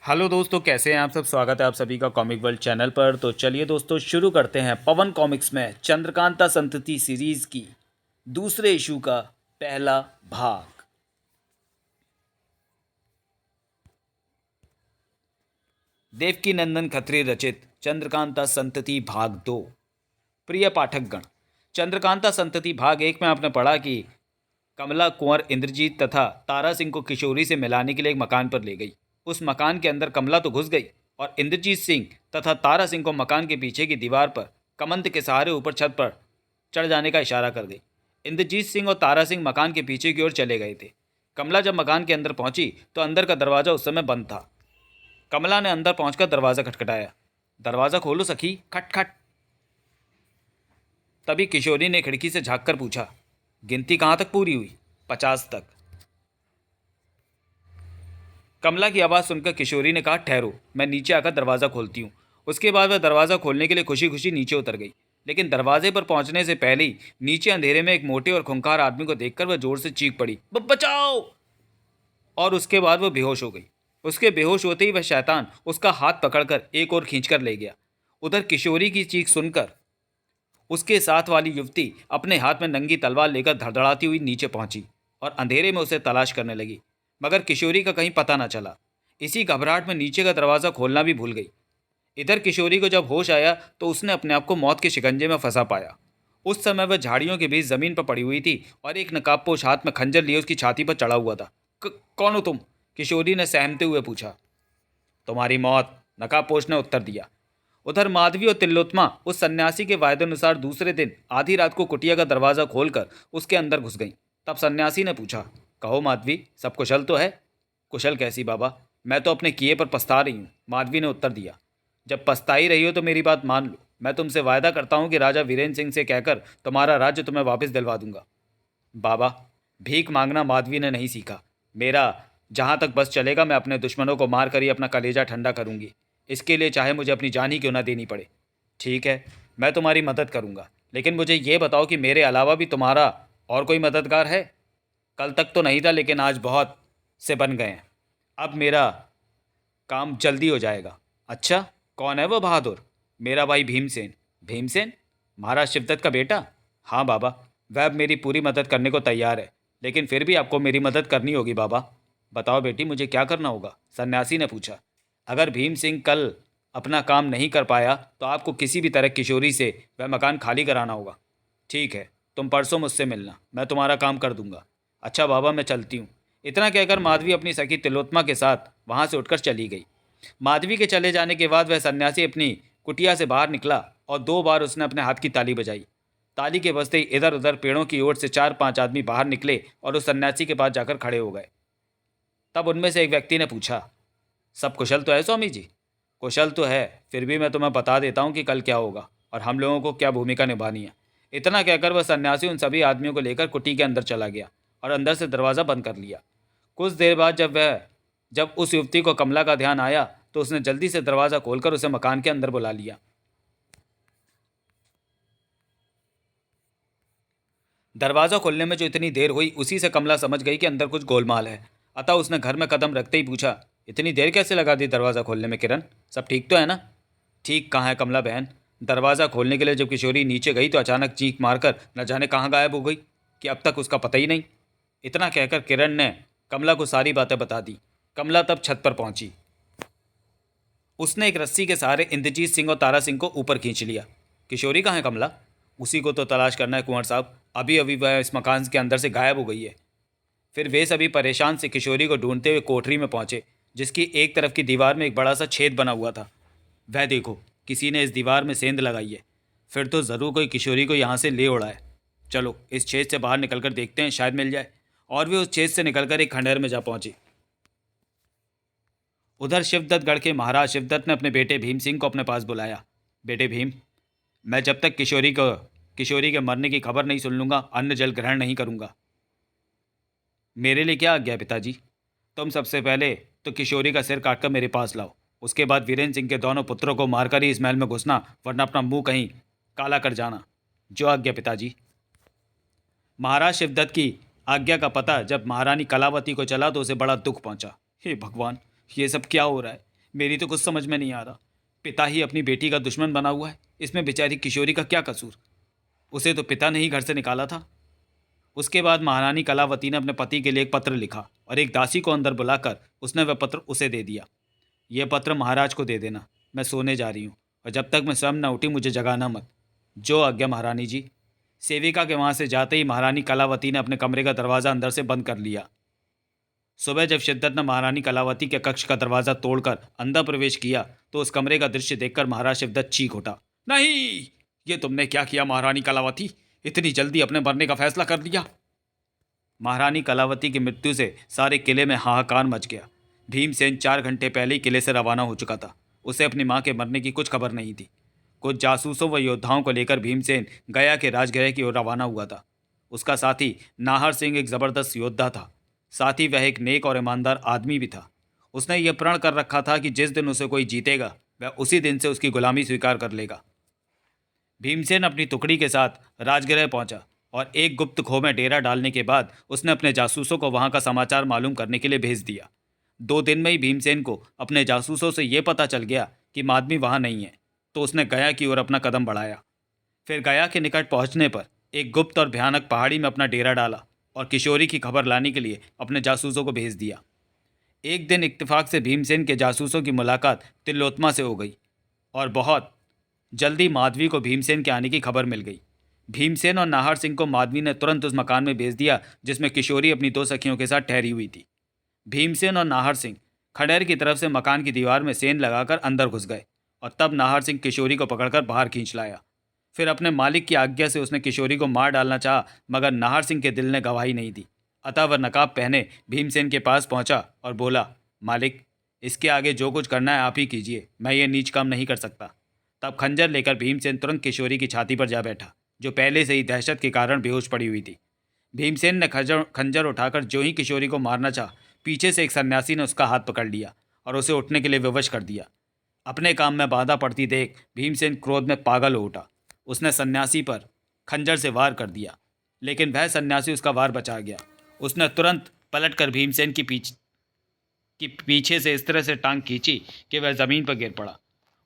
Hello दोस्तों, कैसे हैं आप सब। स्वागत है आप सभी का कॉमिक वर्ल्ड चैनल पर। तो चलिए दोस्तों, शुरू करते हैं पवन कॉमिक्स में चंद्रकांता संतति सीरीज की दूसरे इशू का पहला भाग। देवकी नंदन खत्री रचित चंद्रकांता संतति भाग 2। प्रिय पाठकगण, चंद्रकांता संतति भाग 1 में आपने पढ़ा कि कमला कुंवर इंद्रजीत तथा तारा सिंह को किशोरी से मिलाने के लिए एक मकान पर ले गई। उस मकान के अंदर कमला तो घुस गई और इंद्रजीत सिंह तथा तारा सिंह को मकान के पीछे की दीवार पर कमंद के सहारे ऊपर छत पर चढ़ जाने का इशारा कर गई। इंद्रजीत सिंह और तारा सिंह मकान के पीछे की ओर चले गए थे। कमला जब मकान के अंदर पहुंची तो अंदर का दरवाज़ा उस समय बंद था। कमला ने अंदर पहुंचकर दरवाज़ा खटखटाया। दरवाज़ा खोलो सखी, खट खट। तभी किशोरी ने खिड़की से झांक कर पूछा, गिनती कहाँ तक पूरी हुई? 50 तक। कमला की आवाज़ सुनकर किशोरी ने कहा, ठहरो, मैं नीचे आकर दरवाज़ा खोलती हूँ। उसके बाद वह दरवाज़ा खोलने के लिए खुशी खुशी नीचे उतर गई। लेकिन दरवाजे पर पहुंचने से पहले ही नीचे अंधेरे में एक मोटे और खूंखार आदमी को देखकर वह जोर से चीख पड़ी, बचाओ। और उसके बाद वह बेहोश हो गई। उसके बेहोश होते ही वह शैतान उसका हाथ पकड़कर एक और खींचकर ले गया। उधर किशोरी की चीख सुनकर उसके साथ वाली युवती अपने हाथ में नंगी तलवार लेकर धड़धड़ाती हुई नीचे पहुंची और अंधेरे में उसे तलाश करने लगी, मगर किशोरी का कहीं पता न चला। इसी घबराहट में नीचे का दरवाज़ा खोलना भी भूल गई। इधर किशोरी को जब होश आया तो उसने अपने आप को मौत के शिकंजे में फंसा पाया। उस समय वह झाड़ियों के बीच जमीन पर पड़ी हुई थी और एक नकाबपोश हाथ में खंजर लिए उसकी छाती पर चढ़ा हुआ था। कौन हो तुम? किशोरी ने सहमते हुए पूछा। तुम्हारी मौत, नकाबपोश ने उत्तर दिया। उधर माधवी और तिलोत्मा उस सन्यासी के वायदे दूसरे दिन आधी रात को कुटिया का दरवाज़ा खोलकर उसके अंदर घुस गईं। तब सन्यासी ने पूछा, कहो माधवी, सब कुशल तो है? कुशल कैसी बाबा, मैं तो अपने किए पर पछता रही हूँ, माधवी ने उत्तर दिया। जब पछताई रही हो तो मेरी बात मान लो। मैं तुमसे वायदा करता हूँ कि राजा वीरेंद्र सिंह से कहकर तुम्हारा राज्य तुम्हें वापस दिलवा दूंगा। बाबा, भीख मांगना माधवी ने नहीं सीखा। मेरा जहाँ तक बस चलेगा मैं अपने दुश्मनों को मार कर ही अपना कलेजा ठंडा करूंगी। इसके लिए चाहे मुझे अपनी जान ही क्यों ना देनी पड़े। ठीक है, मैं तुम्हारी मदद करूंगा, लेकिन मुझे ये बताओ कि मेरे अलावा भी तुम्हारा और कोई मददगार है? कल तक तो नहीं था, लेकिन आज बहुत से बन गए हैं। अब मेरा काम जल्दी हो जाएगा। अच्छा, कौन है वो बहादुर? मेरा भाई भीमसेन। भीमसेन? महाराज शिवदत्त का बेटा? हाँ बाबा, वह अब मेरी पूरी मदद करने को तैयार है, लेकिन फिर भी आपको मेरी मदद करनी होगी बाबा। बताओ बेटी, मुझे क्या करना होगा? सन्यासी ने पूछा। अगर भीम सिंह कल अपना काम नहीं कर पाया तो आपको किसी भी तरह किशोरी से वह मकान खाली कराना होगा। ठीक है, तुम परसों मुझसे मिलना, मैं तुम्हारा काम कर दूंगा। अच्छा बाबा, मैं चलती हूँ। इतना कहकर माधवी अपनी सखी तिलोत्मा के साथ वहाँ से उठकर चली गई। माधवी के चले जाने के बाद वह सन्यासी अपनी कुटिया से बाहर निकला और 2 बार उसने अपने हाथ की ताली बजाई। ताली के बजते ही इधर उधर पेड़ों की ओर से 4-5 आदमी बाहर निकले और उस सन्यासी के पास जाकर खड़े हो गए। तब उनमें से एक व्यक्ति ने पूछा, सब कुशल तो है स्वामी जी? कुशल तो है, फिर भी मैं तुम्हें बता देता हूँ कि कल क्या होगा और हम लोगों को क्या भूमिका निभानी है। इतना कहकर वह सन्यासी उन सभी आदमियों को लेकर कुटी के अंदर चला गया और अंदर से दरवाज़ा बंद कर लिया। कुछ देर बाद जब उस युवती को कमला का ध्यान आया तो उसने जल्दी से दरवाज़ा खोलकर उसे मकान के अंदर बुला लिया। दरवाज़ा खोलने में जो इतनी देर हुई, उसी से कमला समझ गई कि अंदर कुछ गोलमाल है। अतः उसने घर में कदम रखते ही पूछा, इतनी देर कैसे लगा दी दरवाज़ा खोलने में किरण? सब ठीक तो है ना? ठीक कहाँ है कमला बहन? दरवाज़ा खोलने के लिए जब किशोरी नीचे गई तो अचानक चीख मारकर न जाने कहाँ गायब हो गई कि अब तक उसका पता ही नहीं। इतना कहकर किरण ने कमला को सारी बातें बता दी। कमला तब छत पर पहुंची। उसने एक रस्सी के सहारे इंद्रजीत सिंह और तारा सिंह को ऊपर खींच लिया। किशोरी कहाँ है कमला? उसी को तो तलाश करना है कुंवर साहब, अभी अभी वह इस मकान के अंदर से गायब हो गई है। फिर वे सभी परेशान से किशोरी को ढूंढते हुए कोठरी में पहुंचे, जिसकी एक तरफ की दीवार में एक बड़ा सा छेद बना हुआ था। वह देखो, किसी ने इस दीवार में सेंध लगाई है। फिर तो ज़रूर कोई किशोरी को यहाँ से ले उड़ा है। चलो इस छेद से बाहर निकलकर देखते हैं, शायद मिल जाए। और वे उस छेद से निकलकर एक खंडहर में जा पहुंचे। उधर शिवदत्तगढ़ के महाराज शिवदत्त ने अपने बेटे भीम सिंह को अपने पास बुलाया। बेटे भीम, मैं जब तक किशोरी के मरने की खबर नहीं सुन लूँगा, अन्न जल ग्रहण नहीं करूँगा। मेरे लिए क्या आज्ञा है पिताजी? तुम सबसे पहले तो किशोरी का सिर काटकर मेरे पास लाओ। उसके बाद वीरेंद्र सिंह के दोनों पुत्रों को मारकर ही इस महल में घुसना, वरना अपना मुंह कहीं काला कर जाना। जो आज्ञा पिताजी। महाराज शिवदत्त की आज्ञा का पता जब महारानी कलावती को चला तो उसे बड़ा दुख पहुंचा। हे भगवान, ये सब क्या हो रहा है? मेरी तो कुछ समझ में नहीं आ रहा। पिता ही अपनी बेटी का दुश्मन बना हुआ है, इसमें बेचारी किशोरी का क्या कसूर? उसे तो पिता ने ही घर से निकाला था। उसके बाद महारानी कलावती ने अपने पति के लिए एक पत्र लिखा और एक दासी को अंदर बुलाकर उसने वह पत्र उसे दे दिया। यह पत्र महाराज को दे देना, मैं सोने जा रही हूँ, और जब तक मैं स्वयं न उठी मुझे जगाना मत। जो आज्ञा महारानी जी। सेविका के वहां से जाते ही महारानी कलावती ने अपने कमरे का दरवाज़ा अंदर से बंद कर लिया। सुबह जब शिद्दत ने महारानी कलावती के कक्ष का दरवाज़ा तोड़कर अंदर प्रवेश किया तो उस कमरे का दृश्य देखकर महाराज शिवदत्त चीख उठा, नहीं, ये तुमने क्या किया महारानी कलावती? इतनी जल्दी अपने मरने का फैसला कर लिया? महारानी कलावती की मृत्यु से सारे किले में हाहाकार मच गया। भीमसेन 4 घंटे पहले ही किले से रवाना हो चुका था। उसे अपनी मां के मरने की कुछ खबर नहीं थी। कुछ जासूसों व योद्धाओं को लेकर भीमसेन गया के राजगृह की ओर रवाना हुआ था। उसका साथी नाहर सिंह एक जबरदस्त योद्धा था। साथ ही वह एक नेक और ईमानदार आदमी भी था। उसने यह प्रण कर रखा था कि जिस दिन उसे कोई जीतेगा वह उसी दिन से उसकी गुलामी स्वीकार कर लेगा। भीमसेन अपनी टुकड़ी के साथ राजगृह पहुंचा और एक गुप्त खो में डेरा डालने के बाद उसने अपने जासूसों को वहां का समाचार मालूम करने के लिए भेज दिया। 2 दिन में ही भीमसेन को अपने जासूसों से यह पता चल गया कि मादमी वहां नहीं है, तो उसने गया की ओर अपना कदम बढ़ाया। फिर गया के निकट पहुंचने पर एक गुप्त और भयानक पहाड़ी में अपना डेरा डाला और किशोरी की खबर लाने के लिए अपने जासूसों को भेज दिया। एक दिन इत्तेफाक से भीमसेन के जासूसों की मुलाकात तिलोत्तमा से हो गई और बहुत जल्दी माधवी को भीमसेन के आने की खबर मिल गई। भीमसेन और नाहर सिंह को माधवी ने तुरंत उस मकान में भेज दिया जिसमें किशोरी अपनी 2 सखियों के साथ ठहरी हुई थी। भीमसेन और नाहर सिंह खंडेर की तरफ से मकान की दीवार में सेंध लगाकर अंदर घुस गए और तब नाहर सिंह किशोरी को पकड़कर बाहर खींच लाया। फिर अपने मालिक की आज्ञा से उसने किशोरी को मार डालना चाहा, मगर नाहर सिंह के दिल ने गवाही नहीं दी। अतः वह नकाब पहने भीमसेन के पास पहुंचा और बोला, मालिक, इसके आगे जो कुछ करना है आप ही कीजिए, मैं ये नीच काम नहीं कर सकता। तब खंजर लेकर भीमसेन तुरंत किशोरी की छाती पर जा बैठा, जो पहले से ही दहशत के कारण बेहोश पड़ी हुई थी। भीमसेन ने खंजर उठाकर जो ही किशोरी को मारना चाहा, पीछे से एक सन्यासी ने उसका हाथ पकड़ लिया और उसे उठने के लिए विवश कर दिया। अपने काम में बाधा पड़ती देख भीमसेन क्रोध में पागल हो उठा। उसने सन्यासी पर खंजर से वार कर दिया, लेकिन वह सन्यासी उसका वार बचा गया। उसने तुरंत पलटकर भीमसेन की पीछे से इस तरह से टांग खींची कि वह ज़मीन पर गिर पड़ा।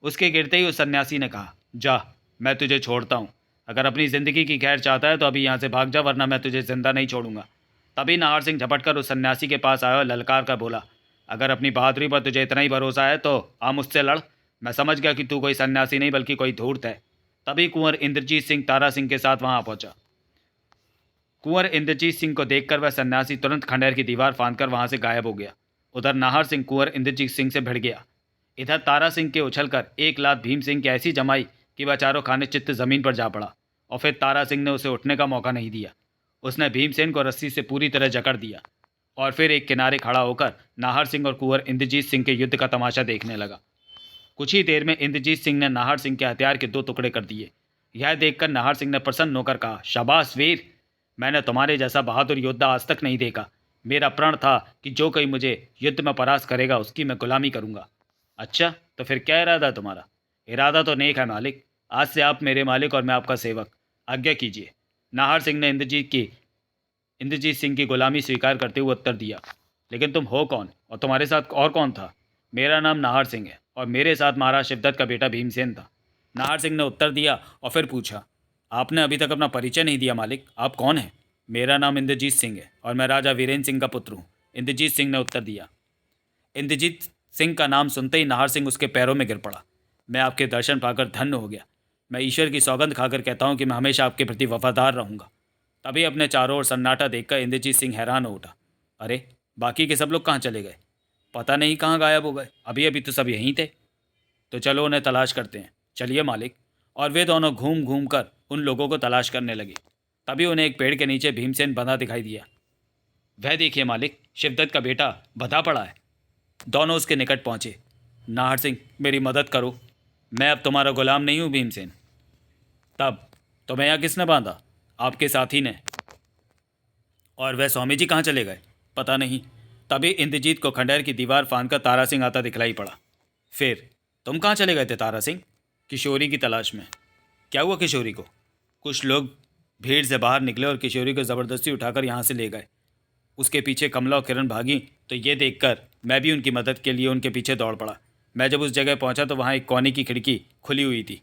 उसके गिरते ही उस सन्यासी ने कहा, जा, मैं तुझे छोड़ता हूँ। अगर अपनी ज़िंदगी की खैर चाहता है तो अभी यहाँ से भाग जा, वरना मैं तुझे जिंदा नहीं छोड़ूंगा। तभी नाहर सिंह झपटकर उस सन्यासी के पास आया और ललकार कर बोला, अगर अपनी बहादुरी पर तुझे इतना ही भरोसा है तो आ मुझसे लड़। मैं समझ गया कि तू कोई सन्यासी नहीं बल्कि कोई धूर्त है। तभी कुंवर इंद्रजीत सिंह तारा सिंह के साथ वहां पहुंचा। कुंवर इंद्रजीत सिंह को देखकर वह सन्यासी तुरंत खंडेर की दीवार फांदकर वहां से गायब हो गया। उधर नाहर सिंह कुंवर इंद्रजीत सिंह से भिड़ गया। इधर तारा सिंह के उछलकर एक लात भीम सिंह की ऐसी जमाई कि वह चारों खाने चित्त जमीन पर जा पड़ा और फिर तारा सिंह ने उसे उठने का मौका नहीं दिया। उसने भीमसेन को रस्सी से पूरी तरह जकड़ दिया और फिर एक किनारे खड़ा होकर नाहर सिंह और कुंवर इंद्रजीत सिंह के युद्ध का तमाशा देखने लगा। कुछ ही देर में इंद्रजीत सिंह ने नाहर सिंह के हथियार के 2 टुकड़े कर दिए। यह देखकर नाहर सिंह ने प्रसन्न होकर कहा, शाबाश वीर, मैंने तुम्हारे जैसा बहादुर योद्धा आज तक नहीं देखा। मेरा प्रण था कि जो कोई मुझे युद्ध में परास्त करेगा उसकी मैं गुलामी करूंगा। अच्छा, तो फिर क्या इरादा है तुम्हारा? इरादा तो नेक है मालिक। आज से आप मेरे मालिक और मैं आपका सेवक। आज्ञा कीजिए। नाहर सिंह ने इंद्रजीत सिंह की गुलामी स्वीकार करते हुए उत्तर दिया, लेकिन तुम हो कौन और तुम्हारे साथ और कौन था? मेरा नाम नाहर सिंह है और मेरे साथ महाराज शिवदत्त का बेटा भीमसेन था। नाहर सिंह ने उत्तर दिया और फिर पूछा, आपने अभी तक अपना परिचय नहीं दिया मालिक, आप कौन हैं? मेरा नाम इंद्रजीत सिंह है और मैं राजा वीरेंद्र सिंह का पुत्र हूँ, इंद्रजीत सिंह ने उत्तर दिया। इंद्रजीत सिंह का नाम सुनते ही नाहर सिंह उसके पैरों में गिर पड़ा। मैं आपके दर्शन पाकर धन्य हो गया। मैं ईश्वर की सौगंध खाकर कहता हूँ कि मैं हमेशा आपके प्रति वफादार रहूँगा। तभी अपने चारों ओर सन्नाटा देखकर इंद्रजीत सिंह हैरान हो उठा। अरे, बाकी के सब लोग कहाँ चले गए? पता नहीं कहाँ गायब हो गए। अभी अभी तो सब यहीं थे। तो चलो उन्हें तलाश करते हैं। चलिए मालिक। और वे दोनों घूम घूम कर उन लोगों को तलाश करने लगे। तभी उन्हें एक पेड़ के नीचे भीमसेन बंधा दिखाई दिया। वह देखिए मालिक, शिवदत्त का बेटा बंधा पड़ा है। दोनों उसके निकट पहुंचे। नाहर सिंह, मेरी मदद करो, मैं अब तुम्हारा गुलाम नहीं हूँ भीमसेन। तब तुम्हें यहाँ किसने बांधा? आपके साथी ने। और वह स्वामी जी कहाँ चले गए? पता नहीं। तभी इंद्रजीत को खंडेर की दीवार फांदकर तारा सिंह आता दिखलाई पड़ा। फिर तुम कहाँ चले गए थे तारा सिंह? किशोरी की तलाश में। क्या हुआ किशोरी को? कुछ लोग भीड़ से बाहर निकले और किशोरी को ज़बरदस्ती उठाकर यहाँ से ले गए। उसके पीछे कमला और किरण भागी तो ये देखकर मैं भी उनकी मदद के लिए उनके पीछे दौड़ पड़ा। मैं जब उस जगह पहुंचा तो वहाँ एक कोने की खिड़की खुली हुई थी।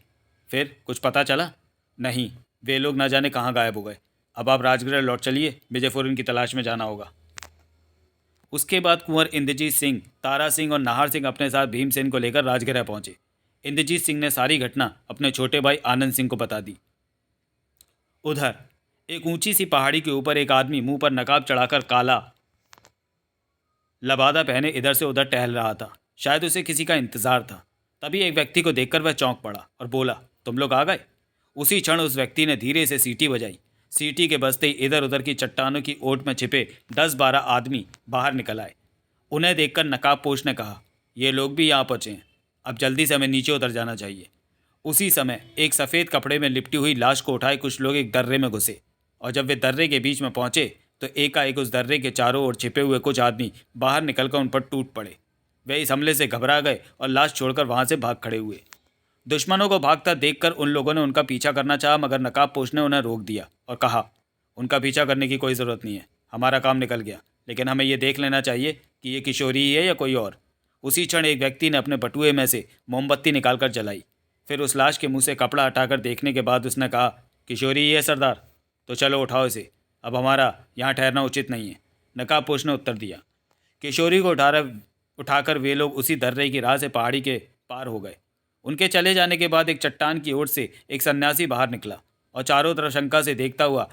फिर कुछ पता चला? नहीं, वे लोग न जाने कहाँ गायब हो गए। अब आप राजगृह लौट चलिए, विजयपुर इनकी तलाश में जाना होगा। उसके बाद कुंवर इंद्रजीत सिंह, तारा सिंह और नाहर सिंह अपने साथ भीमसेन को लेकर राजगृह पहुंचे। इंद्रजीत सिंह ने सारी घटना अपने छोटे भाई आनंद सिंह को बता दी। उधर एक ऊंची सी पहाड़ी के ऊपर एक आदमी मुंह पर नकाब चढ़ाकर काला लबादा पहने इधर से उधर टहल रहा था। शायद उसे किसी का इंतजार था। तभी एक व्यक्ति को देखकर वह चौंक पड़ा और बोला, तुम लोग आ गए। उसी क्षण उस व्यक्ति ने धीरे से सीटी बजाई। सीटी के बजते ही इधर उधर की चट्टानों की ओट में छिपे 10-12 आदमी बाहर निकल आए। उन्हें देखकर नकाबपोश ने कहा, ये लोग भी यहाँ पहुँचे हैं, अब जल्दी से हमें नीचे उतर जाना चाहिए। उसी समय एक सफ़ेद कपड़े में लिपटी हुई लाश को उठाए कुछ लोग एक दर्रे में घुसे, और जब वे दर्रे के बीच में पहुंचे तो एकाएक उस दर्रे के चारों ओर छिपे हुए कुछ आदमी बाहर निकलकर उन पर टूट पड़े। वे इस हमले से घबरा गए और लाश छोड़कर वहां से भाग खड़े हुए। दुश्मनों को भागता देखकर उन लोगों ने उनका पीछा करना चाहा, मगर नकाबपोश ने उन्हें रोक दिया और कहा, उनका पीछा करने की कोई ज़रूरत नहीं है, हमारा काम निकल गया, लेकिन हमें यह देख लेना चाहिए कि ये किशोरी ही है या कोई और। उसी क्षण एक व्यक्ति ने अपने बटुए में से मोमबत्ती निकालकर जलाई। फिर उस लाश के मुंह से कपड़ा हटाकर देखने के बाद उसने कहा, किशोरी ही है सरदार, तो चलो उठाओ इसे, अब हमारा यहाँ ठहरना उचित नहीं है। नकाबपोश ने उत्तर दिया। किशोरी को उठाकर वे लोग उसी दर्रे की राह से पहाड़ी के पार हो गए। उनके चले जाने के बाद एक चट्टान की ओर से एक सन्यासी बाहर निकला और चारों तरफ शंका से देखता हुआ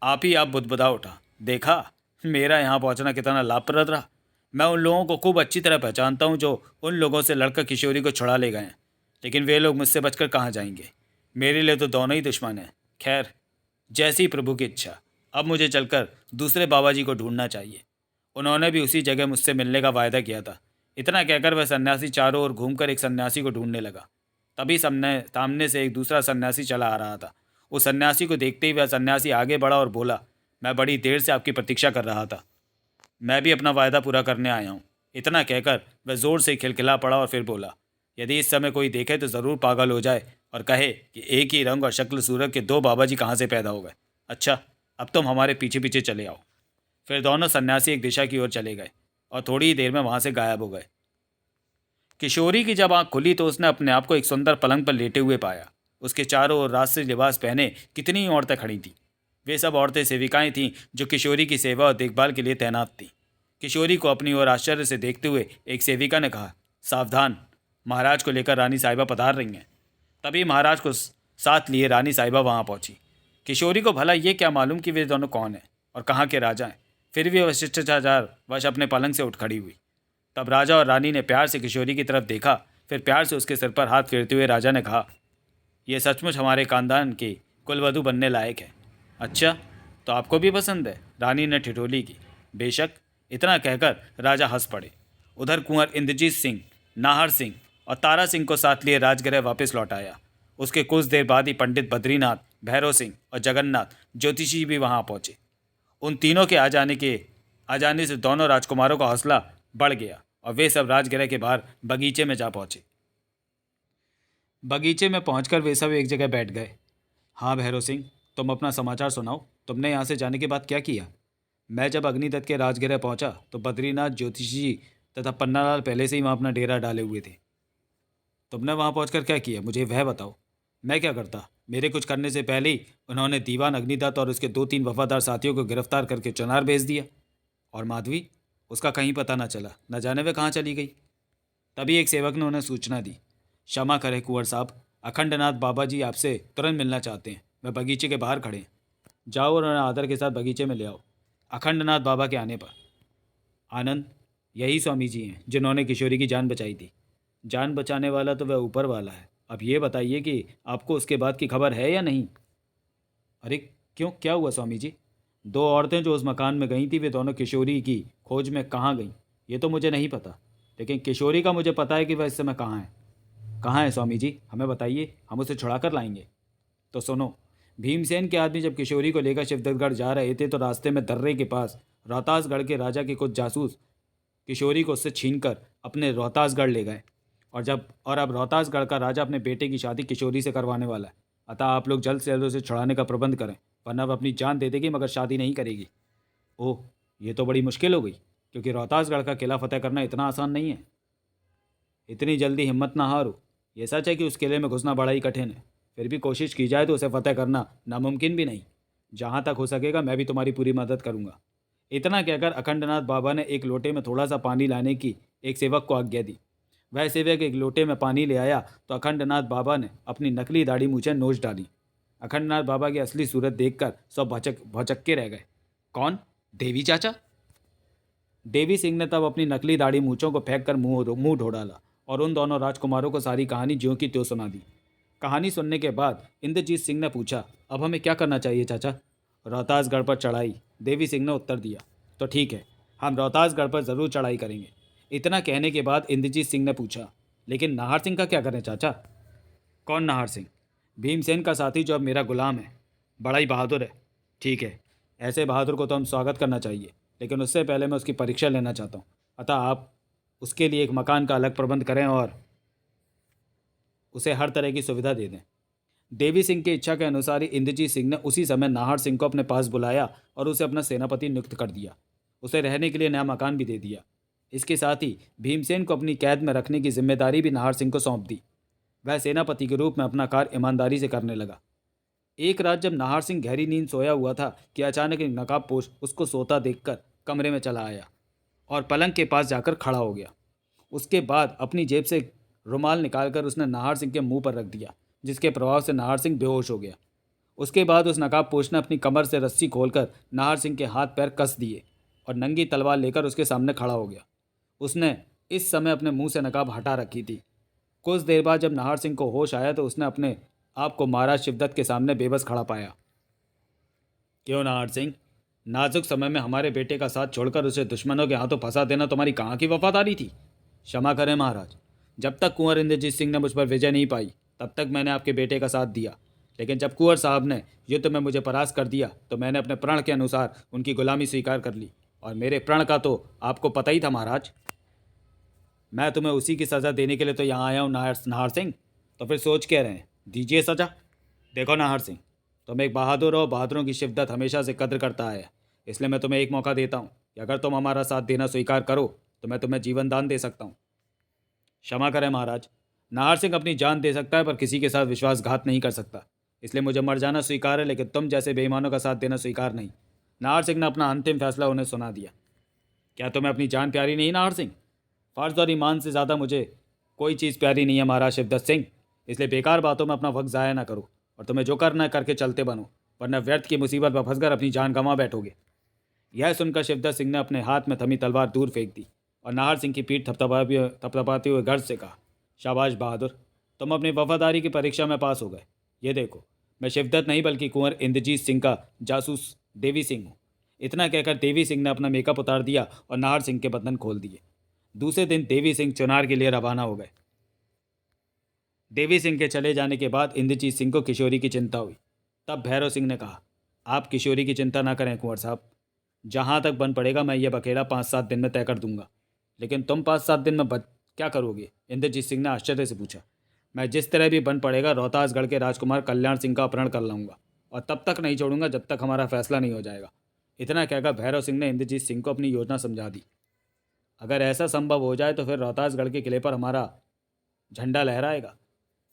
आप ही आप बुदबुदा उठा, देखा मेरा यहाँ पहुँचना कितना लाभप्रद रहा। मैं उन लोगों को खूब अच्छी तरह पहचानता हूँ जो उन लोगों से लड़कर किशोरी को छुड़ा ले गए हैं, लेकिन वे लोग मुझसे बचकर कहाँ जाएंगे। मेरे लिए तो दोनों ही दुश्मन हैं। खैर, जैसी प्रभु की इच्छा, अब मुझे चलकर दूसरे बाबा जी को ढूंढना चाहिए। उन्होंने भी उसी जगह मुझसे मिलने का वायदा किया था। इतना कहकर वह सन्यासी चारों ओर घूमकर एक सन्यासी को ढूंढने लगा। तभी सामने से एक दूसरा सन्यासी चला आ रहा था। उस सन्यासी को देखते ही वह सन्यासी आगे बढ़ा और बोला, मैं बड़ी देर से आपकी प्रतीक्षा कर रहा था, मैं भी अपना वायदा पूरा करने आया हूँ। इतना कहकर वह ज़ोर से खिलखिला पड़ा और फिर बोला, यदि इस समय कोई देखे तो ज़रूर पागल हो जाए और कहे कि एक ही रंग और शक्ल सूरत के दो बाबा जी कहाँ से पैदा हो गए। अच्छा, अब तुम हमारे पीछे पीछे चले आओ। फिर दोनों सन्यासी एक दिशा की ओर चले गए और थोड़ी ही देर में वहाँ से गायब हो गए। किशोरी की जब आँख खुली तो उसने अपने आप को एक सुंदर पलंग पर लेटे हुए पाया। उसके चारों ओर राजसी लिबास पहने कितनी ही औरतें खड़ी थीं। वे सब औरतें सेविकाएं थीं जो किशोरी की सेवा और देखभाल के लिए तैनात थीं। किशोरी को अपनी ओर आश्चर्य से देखते हुए एक सेविका ने कहा, सावधान, महाराज को लेकर रानी साहिबा पधार रही हैं। तभी महाराज को साथ लिए रानी साहिबा वहाँ पहुँची। किशोरी को भला ये क्या मालूम कि वे दोनों कौन हैं और कहाँ के राजा हैं। फिर भी वह शिष्टाचार वश अपने पलंग से उठ खड़ी हुई। तब राजा और रानी ने प्यार से किशोरी की तरफ देखा। फिर प्यार से उसके सिर पर हाथ फेरते हुए राजा ने कहा, यह सचमुच हमारे खानदान की कुलवधू बनने लायक है। अच्छा, तो आपको भी पसंद है? रानी ने ठिठोली की। बेशक। इतना कहकर राजा हंस पड़े। उधर कुंवर इंद्रजीत सिंह, नाहर सिंह और तारा सिंह को साथ लिए राजगृह वापस लौट आया। उसके कुछ देर बाद ही पंडित बद्रीनाथ, भैरव सिंह और जगन्नाथ ज्योतिषी भी वहां पहुंचे। उन तीनों के आ जाने से दोनों राजकुमारों का हौसला बढ़ गया और वे सब राजगृह के बाहर बगीचे में जा पहुंचे। बगीचे में पहुंचकर वे सब एक जगह बैठ गए। हाँ भैरव सिंह, तुम अपना समाचार सुनाओ। तुमने यहाँ से जाने के बाद क्या किया? मैं जब अग्निदत्त के राजगृह पहुंचा तो बद्रीनाथ ज्योतिषी जी तथा पन्नालाल पहले से ही वहाँ अपना डेरा डाले हुए थे। तुमने वहाँ पहुंचकर क्या किया, मुझे वह बताओ। मैं क्या करता? मेरे कुछ करने से पहले ही उन्होंने दीवान अग्निदत्त और उसके 2-3 वफादार साथियों को गिरफ्तार करके चुनार भेज दिया। और माधवी, उसका कहीं पता न चला, न जाने वह कहाँ चली गई। तभी एक सेवक ने उन्हें सूचना दी, क्षमा करें कुंवर साहब, अखंडनाथ बाबा जी आपसे तुरंत मिलना चाहते हैं। वह बगीचे के बाहर खड़े हैं। जाओ और उन्हें आदर के साथ बगीचे में ले आओ। अखंडनाथ बाबा के आने पर, आनंद, यही स्वामी जी हैं जिन्होंने किशोरी की जान बचाई थी। जान बचाने वाला तो वह ऊपर वाला है। अब ये बताइए कि आपको उसके बाद की खबर है या नहीं? अरे क्यों, क्या हुआ स्वामी जी? 2 औरतें जो उस मकान में गई थी वे दोनों किशोरी की खोज में कहाँ गईं ये तो मुझे नहीं पता, लेकिन किशोरी का मुझे पता है कि वह इस समय कहाँ है। कहाँ है स्वामी जी, हमें बताइए, हम उसे छुड़ा कर लाएंगे। तो सुनो, भीमसेन के आदमी जब किशोरी को लेकर शिवदत्तगढ़ जा रहे थे तो रास्ते में दर्रे के पास रोहतासगढ़ के राजा के कुछ जासूस किशोरी को उससे छीनकर अपने रोहतासगढ़ ले गए। और अब रोहतासगढ़ का राजा अपने बेटे की शादी किशोरी से करवाने वाला है। अतः आप लोग जल्द से जल्द उसे छुड़ाने का प्रबंध करें, वरना वह अपनी जान दे देगी मगर शादी नहीं करेगी। ओह, ये तो बड़ी मुश्किल हो गई, क्योंकि रोहतासगढ़ का किला फतेह करना इतना आसान नहीं है। इतनी जल्दी हिम्मत ना हारो। ये सच है कि उस किले में घुसना बड़ा ही कठिन है, फिर भी कोशिश की जाए तो उसे फतेह करना नामुमकिन भी नहीं। जहाँ तक हो सकेगा मैं भी तुम्हारी पूरी मदद करूँगा। इतना कहकर अखंडनाथ बाबा ने एक लोटे में थोड़ा सा पानी लाने की एक सेवक को आज्ञा दी। वह सेवक एक लोटे में पानी ले आया तो अखंडनाथ बाबा ने अपनी नकली दाढ़ी मूछें नोच डाली। अखंडनाथ बाबा की असली सूरत देखकर सब भचक्के रह गए। कौन? देवी चाचा? देवी सिंह ने तब अपनी नकली दाढ़ी मूछों को फेंक कर मुंह धो डाला और उन दोनों राजकुमारों को सारी कहानी ज्यों की त्यों सुना दी। कहानी सुनने के बाद इंद्रजीत सिंह ने पूछा, अब हमें क्या करना चाहिए चाचा? रोहतासगढ़ पर चढ़ाई, देवी सिंह ने उत्तर दिया। तो ठीक है, हम रोहतासगढ़ पर ज़रूर चढ़ाई करेंगे। इतना कहने के बाद इंद्रजीत सिंह ने पूछा, लेकिन नाहर सिंह का क्या करें चाचा? कौन नाहर सिंह? भीमसेन का साथी जो अब मेरा गुलाम है, बड़ा ही बहादुर है। ठीक है, ऐसे बहादुर को तो हम स्वागत करना चाहिए, लेकिन उससे पहले मैं उसकी परीक्षा लेना चाहता हूँ। अतः आप उसके लिए एक मकान का अलग प्रबंध करें और उसे हर तरह की सुविधा दे दें। देवी सिंह की इच्छा के अनुसार ही इंद्रजीत सिंह ने उसी समय नाहर सिंह को अपने पास बुलाया और उसे अपना सेनापति नियुक्त कर दिया। उसे रहने के लिए नया मकान भी दे दिया। इसके साथ ही भीमसेन को अपनी कैद में रखने की जिम्मेदारी भी नाहर सिंह को सौंप दी। वह सेनापति के रूप में अपना कार्य ईमानदारी से करने लगा। एक रात जब नाहर सिंह गहरी नींद सोया हुआ था कि अचानक एक नकाबपोश उसको सोता देखकर कमरे में चला आया और पलंग के पास जाकर खड़ा हो गया। उसके बाद अपनी जेब से रुमाल निकालकर उसने नाहर सिंह के मुंह पर रख दिया, जिसके प्रभाव से नाहर सिंह बेहोश हो गया। उसके बाद उस नकाबपोश ने अपनी कमर से रस्सी खोलकर नाहर सिंह के हाथ पैर कस दिए और नंगी तलवार लेकर उसके सामने खड़ा हो गया। उसने इस समय अपने मुंह से नकाब हटा रखी थी। कुछ देर बाद जब नाहर सिंह को होश आया तो उसने अपने आप को महाराज शिवदत्त के सामने बेबस खड़ा पाया। क्यों नाहर सिंह, नाजुक समय में हमारे बेटे का साथ छोड़कर उसे दुश्मनों के हाथों फंसा देना तुम्हारी कहाँ की वफादारी थी? क्षमा करें महाराज, जब तक कुंवर इंद्रजीत सिंह ने मुझ पर विजय नहीं पाई तब तक मैंने आपके बेटे का साथ दिया, लेकिन जब कुंवर साहब ने युद्ध में मुझे परास्त कर दिया तो मैंने अपने प्रण के अनुसार उनकी गुलामी स्वीकार कर ली। और मेरे प्रण का तो आपको पता ही था महाराज। मैं तुम्हें उसी की सज़ा देने के लिए तो यहाँ आया हूँ नाहर सिंह। तो फिर सोच क्या रहे हैं, दीजिए सज़ा। देखो नाहर सिंह, तुम एक बहादुर हो, बहादुरों की शिद्दत हमेशा से कद्र करता है। इसलिए मैं तुम्हें एक मौका देता हूँ कि अगर तुम हमारा साथ देना स्वीकार करो तो मैं तुम्हें जीवन दान दे सकता हूँ। क्षमा करें महाराज, नाहर सिंह अपनी जान दे सकता है पर किसी के साथ विश्वासघात नहीं कर सकता। इसलिए मुझे मर जाना स्वीकार है, लेकिन तुम जैसे बेईमानों का साथ देना स्वीकार नहीं। नाहर सिंह ने अपना अंतिम फैसला उन्हें सुना दिया। क्या तुम्हें अपनी जान प्यारी नहीं नाहर सिंह? फ़र्ज और ईमान से ज़्यादा मुझे कोई चीज़ प्यारी नहीं है महाराज शिवदत्त सिंह। इसलिए बेकार बातों में अपना वक्त ज़ाया ना करो और तुम्हें जो करना है करके चलते बनो, वरना व्यर्थ की मुसीबत में फंसकर अपनी जान गंवा बैठोगे। यह सुनकर शिवदत्त सिंह ने अपने हाथ में थमी तलवार दूर फेंक दी और नाहर सिंह की पीठ थपथपाते हुए गर्व से कहा, शाबाश बहादुर, तुम अपनी वफादारी की परीक्षा में पास हो गए। ये देखो, मैं शिवदत्त नहीं बल्कि कुंवर इंद्रजीत सिंह का जासूस देवी सिंह हूँ। इतना कहकर देवी सिंह ने अपना मेकअप उतार दिया और नाहर सिंह के बंधन खोल दिए। दूसरे दिन देवी सिंह चुनार के लिए रवाना हो गए। देवी सिंह के चले जाने के बाद इंद्रजीत सिंह को किशोरी की चिंता हुई। तब भैरव सिंह ने कहा, आप किशोरी की चिंता ना करें कुंवर साहब, जहाँ तक बन पड़ेगा मैं ये बखेड़ा 5-7 दिन में तय कर दूंगा। लेकिन तुम 5-7 दिन में क्या करोगे? इंद्रजीत सिंह ने आश्चर्य से पूछा। मैं जिस तरह भी बन पड़ेगा रोहतासगढ़ के राजकुमार कल्याण सिंह का अपहरण कर लाऊंगा और तब तक नहीं छोड़ूंगा जब तक हमारा फैसला नहीं हो जाएगा। इतना कहकर भैरव सिंह ने इंद्रजीत सिंह को अपनी योजना समझा दी। अगर ऐसा संभव हो जाए तो फिर रोहतासगढ़ के किले पर हमारा झंडा लहराएगा।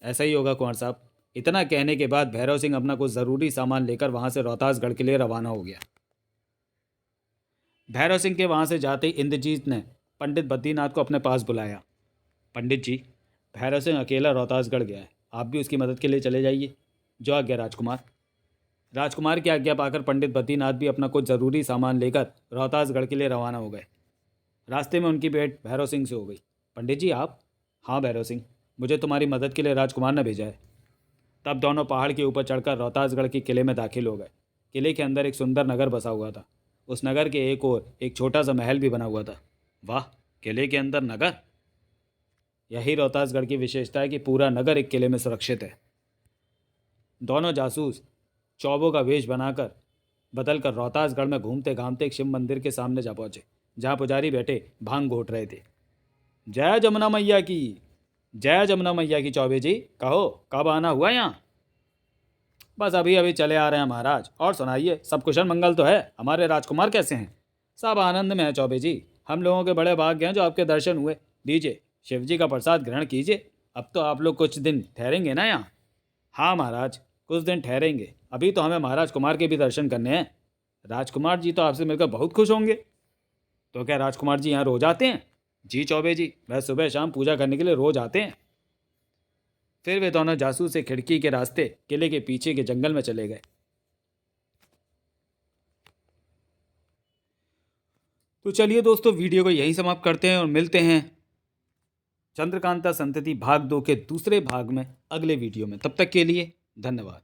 ऐसा ही होगा कुंवर साहब। इतना कहने के बाद भैरव सिंह अपना कुछ ज़रूरी सामान लेकर वहाँ से रोहतासगढ़ के लिए रवाना हो गया। भैरव सिंह के वहाँ से जाते ही इंद्रजीत ने पंडित बद्रीनाथ को अपने पास बुलाया। पंडित जी, भैरव सिंह अकेला रोहतासगढ़ गया है, आप भी उसकी मदद के लिए चले जाइए। जो आज्ञा राजकुमार। राजकुमार की आज्ञा पाकर पंडित बद्रीनाथ भी अपना कुछ ज़रूरी सामान लेकर रोहतासगढ़ के लिए रवाना हो गए। रास्ते में उनकी भेंट भैरव सिंह से हो गई। पंडित जी आप? हाँ भैरव सिंह, मुझे तुम्हारी मदद के लिए राजकुमार ने भेजा है। तब दोनों पहाड़ के ऊपर चढ़कर रोहतासगढ़ के किले में दाखिल हो गए। किले के अंदर एक सुंदर नगर बसा हुआ था। उस नगर के एक ओर एक छोटा सा महल भी बना हुआ था। वाह, किले के अंदर नगर! यही रोहतासगढ़ की विशेषता है कि पूरा नगर एक किले में सुरक्षित है। दोनों जासूस चौबों का वेश बनाकर बदलकर रोहतासगढ़ में घूमते घामते एक शिव मंदिर के सामने जा पहुँचे, जहाँ पुजारी बैठे भांग घोट रहे थे। जय जमुना मैया की, जय जमुना मैया की। चौबे जी, कहो कब आना हुआ यहाँ? बस अभी अभी चले आ रहे हैं महाराज। और सुनाइए, सब कुशल मंगल तो है? हमारे राजकुमार कैसे हैं? सब आनंद में है चौबे जी। हम लोगों के बड़े भाग्य हैं जो आपके दर्शन हुए। लीजिए, शिव जी का प्रसाद ग्रहण कीजिए। अब तो आप लोग कुछ दिन ठहरेंगे ना यहाँ? हाँ महाराज, कुछ दिन ठहरेंगे। अभी तो हमें महाराज कुमार के भी दर्शन करने हैं। राजकुमार जी तो आपसे मिलकर बहुत खुश होंगे। तो क्या राजकुमार जी यहाँ रोज आते हैं? जी चौबे जी, वह सुबह शाम पूजा करने के लिए रोज आते हैं। फिर वे दोनों जासूस से खिड़की के रास्ते किले के पीछे के जंगल में चले गए। तो चलिए दोस्तों, वीडियो को यहीं समाप्त करते हैं और मिलते हैं चंद्रकांता संतति भाग 2 के दूसरे भाग में अगले वीडियो में। तब तक के लिए धन्यवाद।